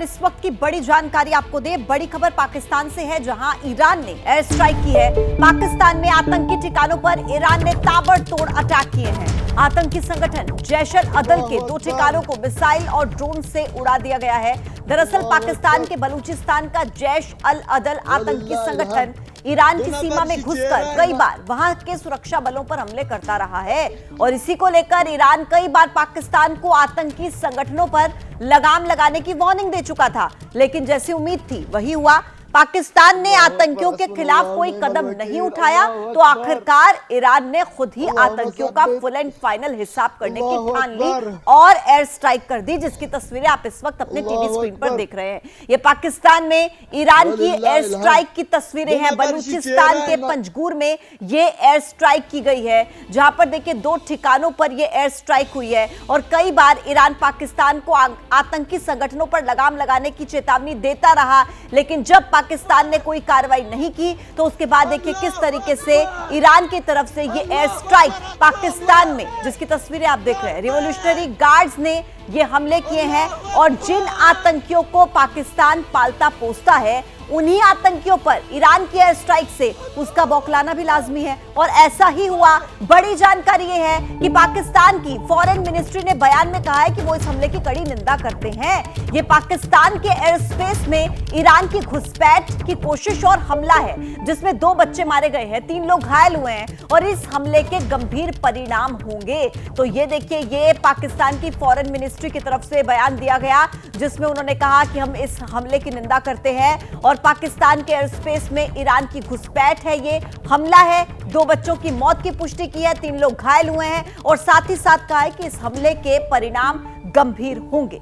और इस वक्त की बड़ी जानकारी आपको दे। बड़ी खबर पाकिस्तान से है, जहां ईरान ने एयर स्ट्राइक की है। पाकिस्तान में आतंकी ठिकानों पर ईरान ने ताबड़तोड़ अटैक किए हैं। आतंकी संगठन जैश अल अदल के 2 ठिकानों को मिसाइल और ड्रोन से उड़ा दिया गया है। दरअसल पाकिस्तान के बलूचिस्तान का जैश अल अदल आतंकी संगठन ईरान की सीमा में घुसकर कई बार वहां के सुरक्षा बलों पर हमले करता रहा है और इसी को लेकर ईरान कई बार पाकिस्तान को आतंकी संगठनों पर लगाम लगाने की वार्निंग दे चुका था, लेकिन जैसी उम्मीद थी वही हुआ। पाकिस्तान ने आतंकियों के खिलाफ कोई कदम नहीं उठाया तो आखिरकार ईरान ने खुद ही आतंकियों का फुल एंड फाइनल हिसाब करने की ठान ली और एयर स्ट्राइक कर दी, जिसकी तस्वीरें आप इस वक्त अपने टीवी स्क्रीन पर देख रहे हैं। ये पाकिस्तान में ईरान की एयर स्ट्राइक की तस्वीरें हैं। बलूचिस्तान के पंजगुर में ये एयर स्ट्राइक की गई है, जहां पर देखिए 2 ठिकानों पर ये एयर स्ट्राइक हुई है और कई बार ईरान पाकिस्तान को आतंकी संगठनों पर लगाम लगाने की चेतावनी देता रहा, लेकिन जब पाकिस्तान ने कोई कार्रवाई नहीं की तो उसके बाद देखिए किस तरीके से ईरान की तरफ से ये एयर स्ट्राइक पाकिस्तान में, जिसकी तस्वीरें आप देख रहे हैं, रिवॉल्यूशनरी गार्ड्स ने ये हमले किए हैं और जिन आतंकियों को पाकिस्तान पालता पोसता है उन्हीं आतंकियों पर ईरान की एयर स्ट्राइक से उसका बौखलाना भी लाजमी है और ऐसा ही हुआ। बड़ी जानकारी यह है कि पाकिस्तान की फॉरेन मिनिस्ट्री ने बयान में कहा है कि वो इस हमले की कड़ी निंदा करते हैं। ये पाकिस्तान के एयर स्पेस में ईरान की घुसपैठ की कोशिश और हमला है, जिसमें 2 बच्चे मारे गए हैं, 3 लोग घायल हुए हैं और इस हमले के गंभीर परिणाम होंगे। तो ये देखिए, ये पाकिस्तान की फॉरेन मिनिस्ट्री की तरफ से बयान दिया गया, जिसमें उन्होंने कहा कि हम इस हमले की निंदा करते हैं और पाकिस्तान के एयर स्पेस में ईरान की घुसपैठ है, ये हमला है। 2 बच्चों की मौत की पुष्टि की है, 3 लोग घायल हुए हैं और साथ ही साथ कहा है कि इस हमले के परिणाम गंभीर होंगे।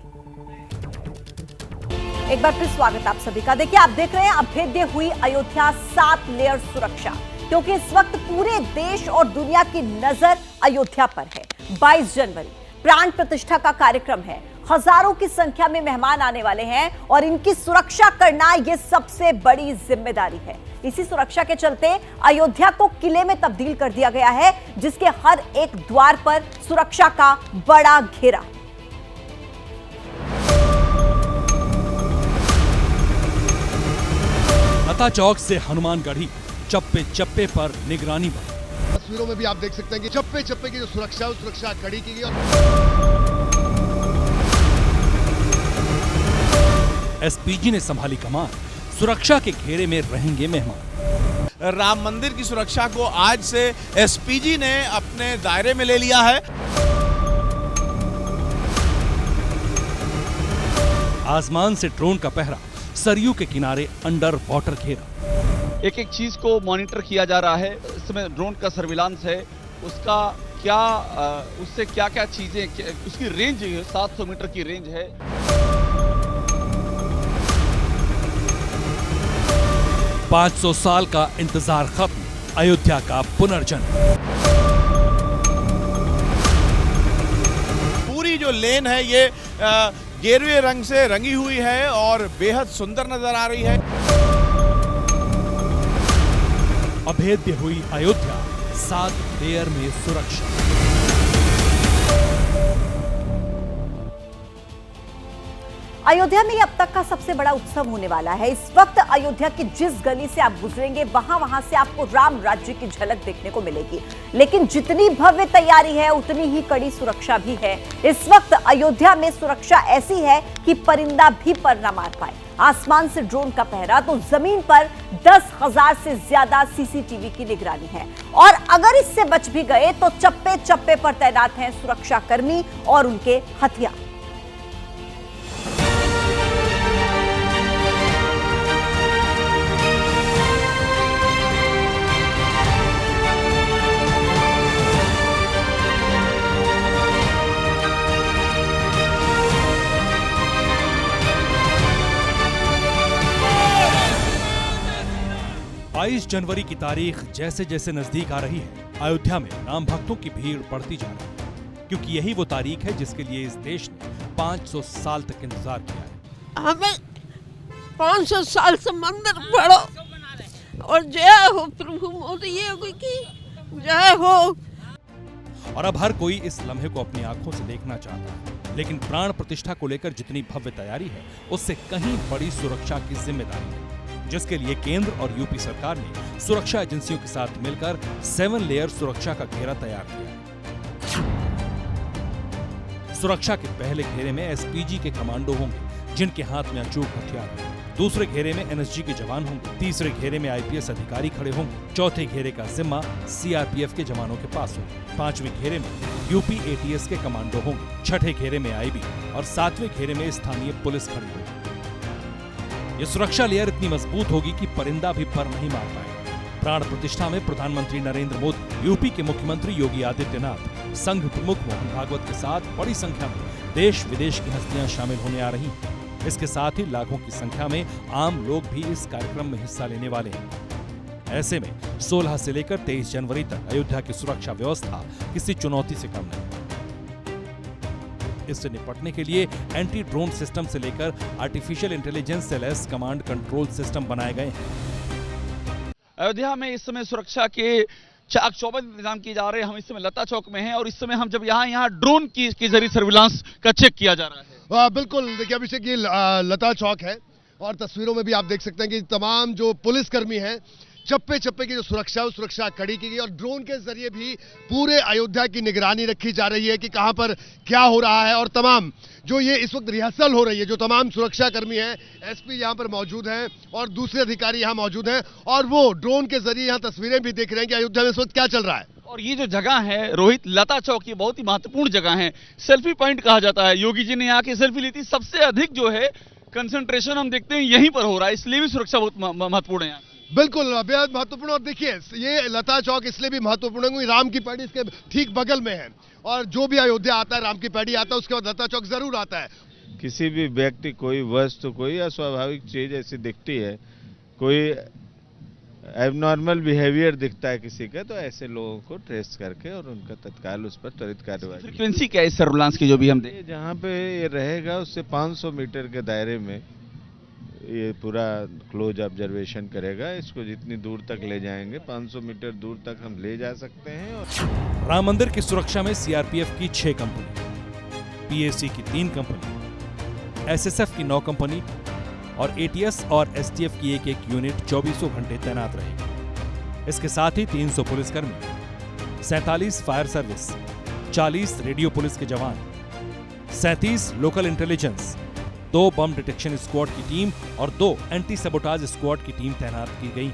एक बार फिर स्वागत आप सभी का। देखिए, आप देख रहे हैं अभेद्य हुई अयोध्या 7 लेयर सुरक्षा, क्योंकि इस वक्त पूरे देश और दुनिया की नजर अयोध्या पर है। 22 जनवरी प्राण प्रतिष्ठा का कार्यक्रम है, हजारों की संख्या में मेहमान आने वाले हैं और इनकी सुरक्षा करना यह सबसे बड़ी जिम्मेदारी है। इसी सुरक्षा के चलते अयोध्या को किले में तब्दील कर दिया गया है, जिसके हर एक द्वार पर सुरक्षा का बड़ा घेरा। अता चौक से हनुमानगढ़ी, चप्पे चप्पे पर निगरानी बढ़ी। तस्वीरों में भी आप देख सकते हैं कि चप्पे चप्पे की जो सुरक्षा कड़ी की गई। एसपीजी ने संभाली कमान, सुरक्षा के घेरे में रहेंगे मेहमान। राम मंदिर की सुरक्षा को आज से एसपीजी ने अपने दायरे में ले लिया है। आसमान से ड्रोन का पहरा, सरयू के किनारे अंडर वाटर घेरा। एक एक चीज को मॉनिटर किया जा रहा है। इस समय ड्रोन का सर्विलांस है, उसका क्या उससे क्या क्या चीजें, उसकी रेंज 700 मीटर की रेंज है। 500 साल का इंतजार खत्म, अयोध्या का पुनर्जन्म। पूरी जो लेन है ये गेरुए रंग से रंगी हुई है और बेहद सुंदर नजर आ रही है। अभेद्य हुई अयोध्या, 7 लेयर में सुरक्षा। अयोध्या में अब तक का सबसे बड़ा उत्सव होने वाला है। इस वक्त अयोध्या की जिस गली से आप गुजरेंगे वहां से आपको राम राज्य की झलक देखने को मिलेगी, लेकिन जितनी भव्य तैयारी है उतनी ही कड़ी सुरक्षा भी है। इस वक्त अयोध्या में सुरक्षा ऐसी है कि परिंदा भी पर न मार पाए। आसमान से ड्रोन का पहरा तो जमीन पर 10,000 से ज्यादा सीसीटीवी की निगरानी है और अगर इससे बच भी गए तो चप्पे चप्पे पर तैनात हैं सुरक्षा कर्मी और उनके हथियार। जनवरी की तारीख जैसे जैसे नजदीक आ रही है, अयोध्या में राम भक्तों की भीड़ बढ़ती जा रही है, क्योंकि यही वो तारीख है जिसके लिए इस देश ने 500 साल तक इंतजार किया है। हमें 500 साल से मंदिर पढ़ो और जय हो प्रभु मोदी की जय हो। और अब हर कोई इस लम्हे को अपनी आंखों से देखना चाहता है। लेकिन प्राण प्रतिष्ठा को लेकर जितनी भव्य तैयारी है उससे कहीं बड़ी सुरक्षा की जिम्मेदारी है, जिसके लिए केंद्र और यूपी सरकार ने सुरक्षा एजेंसियों के साथ मिलकर 7 लेयर सुरक्षा का घेरा तैयार किया है। सुरक्षा के पहले घेरे में एसपीजी के कमांडो होंगे जिनके हाथ में अचूक हथियार है। दूसरे घेरे में एनएसजी के जवान होंगे। तीसरे घेरे में आईपीएस अधिकारी खड़े होंगे। चौथे घेरे का जिम्मा सीआरपीएफ के जवानों के पास होगा। 5वें घेरे में यूपी एटीएस के कमांडो होंगे। 6ठे घेरे में आईबी और 7वें घेरे में स्थानीय पुलिस खड़ी होगी। ये सुरक्षा लेयर इतनी मजबूत होगी कि परिंदा भी पर नहीं मार पाएगा। प्राण प्रतिष्ठा में प्रधानमंत्री नरेंद्र मोदी, यूपी के मुख्यमंत्री योगी आदित्यनाथ, संघ प्रमुख मोहन भागवत के साथ बड़ी संख्या में देश विदेश की हस्तियां शामिल होने आ रही हैं। इसके साथ ही लाखों की संख्या में आम लोग भी इस कार्यक्रम में हिस्सा लेने वाले हैं। ऐसे में 16 से लेकर 23 जनवरी तक अयोध्या की सुरक्षा व्यवस्था किसी चुनौती से कम नहीं। इससे निपटने के लिए एंटी ड्रोन सिस्टम से लेकर artificial intelligence LS command control system बनाए गए हैं। अयोध्या में इस समय सुरक्षा के चाक चौबंद इंतजाम किए जा रहे हैं। हम इस समय लता चौक में हैं और इस समय हम जब यहाँ ड्रोन के जरिए सर्विलांस का चेक किया जा रहा है। बिल्कुल, देखिए अभिषेक, ये लता चौक है और तस्वीरों में भी आप देख सकते हैं कि तमाम जो पुलिसकर्मी हैं, चप्पे चप्पे की जो सुरक्षा, उस सुरक्षा कड़ी की गई और ड्रोन के जरिए भी पूरे अयोध्या की निगरानी रखी जा रही है कि कहां पर क्या हो रहा है। और तमाम जो ये इस वक्त रिहर्सल हो रही है, जो तमाम सुरक्षा कर्मी हैं, एसपी यहां पर मौजूद हैं और दूसरे अधिकारी यहां मौजूद हैं और वो ड्रोन के जरिए यहां तस्वीरें भी देख रहे हैं कि अयोध्या में इस वक्त क्या चल रहा है। और ये जो जगह है रोहित, लता चौक, ये बहुत ही महत्वपूर्ण जगह है। सेल्फी पॉइंट कहा जाता है। योगी जी ने यहाँ की सेल्फी ली थी। सबसे अधिक जो है कंसंट्रेशन हम देखते हैं यहीं पर हो रहा है, इसलिए भी सुरक्षा बहुत महत्वपूर्ण है। बिल्कुल, बेहद महत्वपूर्ण। और देखिए, ये लता चौक इसलिए भी महत्वपूर्ण है क्योंकि राम की पैड़ी इसके ठीक बगल में है और जो भी अयोध्या आता है, राम की पैड़ी आता है, उसके बाद लता चौक जरूर आता है। किसी भी व्यक्ति, कोई वस्तु, कोई अस्वाभाविक चीज ऐसी दिखती है, कोई एबनॉर्मल बिहेवियर दिखता है किसी का, तो ऐसे लोगों को ट्रेस करके और उनका तत्काल उस पर त्वरित कार्रवाई। फ्रीक्वेंसी क्या है सर्विलांस की जो भी हम दें? जहाँ पे ये रहेगा उससे 500 मीटर के दायरे में ये पूरा क्लोज ऑब्जर्वेशन करेगा। इसको जितनी दूर तक ले जाएंगे, 500 मीटर दूर तक हम ले जा सकते हैं। और राम मंदिर की सुरक्षा में सीआरपीएफ की 6 कंपनी, पीएसी की 3 कंपनी, एसएसएफ की 9 कंपनी और एटीएस और एसटीएफ की एक यूनिट 24 घंटे तैनात रहेगी। इसके साथ ही 300 पुलिसकर्मी, 47 फायर सर्विस, 40 रेडियो पुलिस के जवान, 37 लोकल इंटेलिजेंस, 2 बम डिटेक्शन स्क्वाड की टीम और 2 एंटी सबोटाज स्क्वाड की टीम तैनात की गई।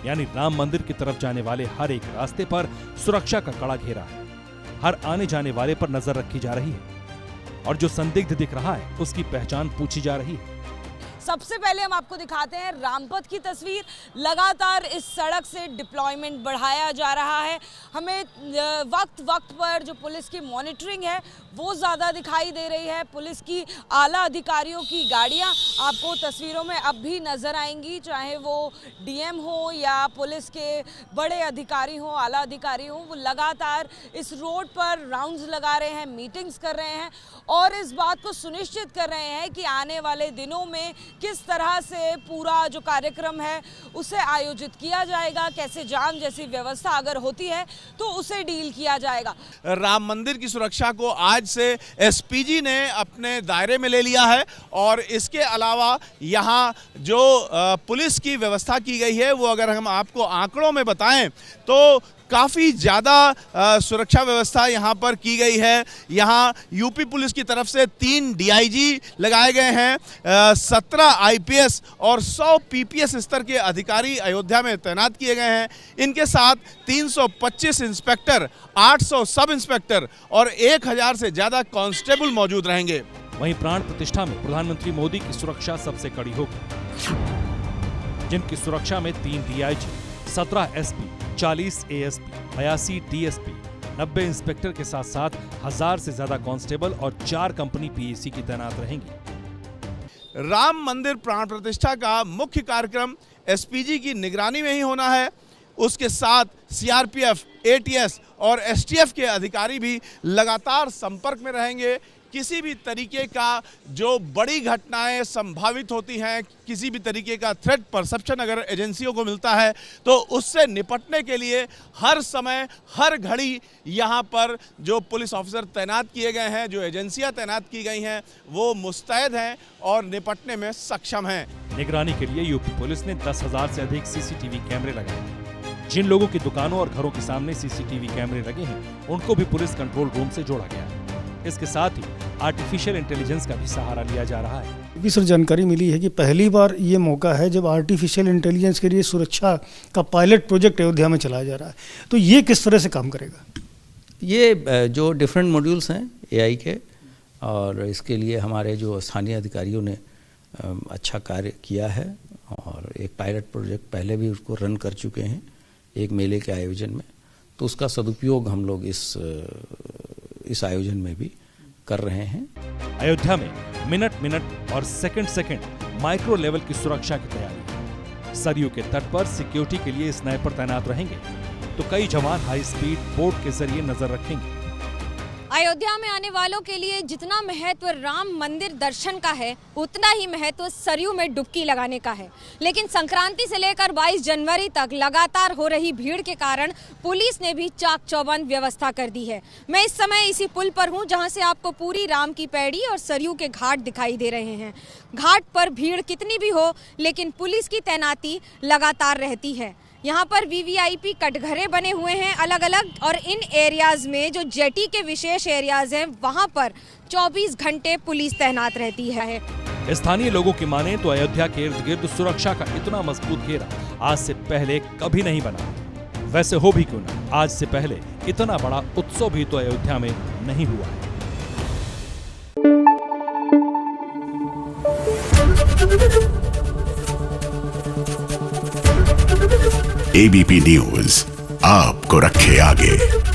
यानी राम मंदिर की तरफ जाने वाले हर एक रास्ते पर सुरक्षा का कड़ा घेरा है। हर आने जाने वाले पर नजर रखी जा रही है और जो संदिग्ध दिख रहा है उसकी पहचान पूछी जा रही है। सबसे पहले हम आपको दिखाते हैं रामपथ की तस्वीर। लगातार इस सड़क से डिप्लॉयमेंट बढ़ाया जा रहा है। हमें वक्त वक्त पर जो पुलिस की मॉनिटरिंग है वो ज़्यादा दिखाई दे रही है। पुलिस की आला अधिकारियों की गाड़ियां आपको तस्वीरों में अब भी नज़र आएंगी, चाहे वो डीएम हो या पुलिस के बड़े अधिकारी हो, आला अधिकारी हो। वो लगातार इस रोड पर राउंड्स लगा रहे हैं, मीटिंग्स कर रहे हैं और इस बात को सुनिश्चित कर रहे हैं कि आने वाले दिनों में किस तरह से पूरा जो कार्यक्रम है उसे आयोजित किया जाएगा, कैसे जाम जैसी व्यवस्था अगर होती है तो उसे डील किया जाएगा। राम मंदिर की सुरक्षा को आज से एसपीजी ने अपने दायरे में ले लिया है और इसके अलावा यहाँ जो पुलिस की व्यवस्था की गई है वो अगर हम आपको आंकड़ों में बताएं तो काफ़ी ज़्यादा सुरक्षा व्यवस्था यहाँ पर की गई है। यहाँ यूपी पुलिस की तरफ से 3 डीआईजी लगाए गए हैं, 17 आईपीएस और 100 पीपीएस स्तर के अधिकारी अयोध्या में तैनात किए गए हैं। इनके साथ 325 इंस्पेक्टर, 800 सब इंस्पेक्टर और 1000 से ज़्यादा कांस्टेबल मौजूद रहेंगे। वहीं प्राण प्रतिष्ठा में प्रधानमंत्री मोदी की सुरक्षा सबसे कड़ी होगी, जिनकी सुरक्षा में 3 DIG, 17 SP, 40 ASP, 82 DSP, 90 inspector के साथ साथ 1000 से ज्यादा कांस्टेबल और 4 कंपनी पीएसी की तैनात रहेंगी। राम मंदिर प्राण प्रतिष्ठा का मुख्य कार्यक्रम एसपीजी की निगरानी में ही होना है। उसके साथ सीआरपीएफ, एटीएस और एसटीएफ के अधिकारी भी लगातार संपर्क में रहेंगे। किसी भी तरीके का जो बड़ी घटनाएं संभावित होती हैं, किसी भी तरीके का थ्रेट परसेप्शन अगर एजेंसियों को मिलता है तो उससे निपटने के लिए हर समय हर घड़ी यहाँ पर जो पुलिस ऑफिसर तैनात किए गए हैं, जो एजेंसियां तैनात की गई हैं, वो मुस्तैद हैं और निपटने में सक्षम हैं। निगरानी के लिए यूपी पुलिस ने 10,000 से अधिक सीसीटीवी कैमरे लगाए हैं। जिन लोगों की दुकानों और घरों के सामने सीसीटीवी कैमरे लगे हैं, उनको भी पुलिस कंट्रोल रूम से जोड़ा गया है। इसके साथ ही आर्टिफिशियल इंटेलिजेंस का भी सहारा लिया जा रहा है। अभी सर जानकारी मिली है कि पहली बार ये मौका है जब आर्टिफिशियल इंटेलिजेंस के लिए सुरक्षा का पायलट प्रोजेक्ट अयोध्या में चलाया जा रहा है। तो ये किस तरह से काम करेगा? ये जो डिफरेंट मॉड्यूल्स हैं एआई के, और इसके लिए हमारे जो स्थानीय अधिकारियों ने अच्छा कार्य किया है और एक पायलट प्रोजेक्ट पहले भी उसको रन कर चुके हैं एक मेले के आयोजन में, तो उसका सदुपयोग हम लोग इस आयोजन में भी कर रहे हैं। अयोध्या में मिनट और सेकंड माइक्रो लेवल की सुरक्षा की तैयारी है। सरयू के तट पर सिक्योरिटी के लिए स्नाइपर तैनात रहेंगे, तो कई जवान हाई स्पीड बोट के जरिए नजर रखेंगे। अयोध्या में आने वालों के लिए जितना महत्व राम मंदिर दर्शन का है, उतना ही महत्व सरयू में डुबकी लगाने का है। लेकिन संक्रांति से लेकर 22 जनवरी तक लगातार हो रही भीड़ के कारण पुलिस ने भी चाक चौबंद व्यवस्था कर दी है। मैं इस समय इसी पुल पर हूं, जहां से आपको पूरी राम की पैड़ी और सरयू के घाट दिखाई दे रहे हैं। घाट पर भीड़ कितनी भी हो, लेकिन पुलिस की तैनाती लगातार रहती है। यहाँ पर वीवीआईपी कटघरे बने हुए हैं अलग अलग, और इन एरियाज में जो जेटी के विशेष एरियाज हैं, वहाँ पर 24 घंटे पुलिस तैनात रहती है। स्थानीय लोगों की माने तो अयोध्या के इर्द गिर्द सुरक्षा का इतना मजबूत घेरा आज से पहले कभी नहीं बना। वैसे हो भी क्यों ना, आज से पहले इतना बड़ा उत्सव भी तो अयोध्या में नहीं हुआ है। एबीपी न्यूज आपको रखे आगे।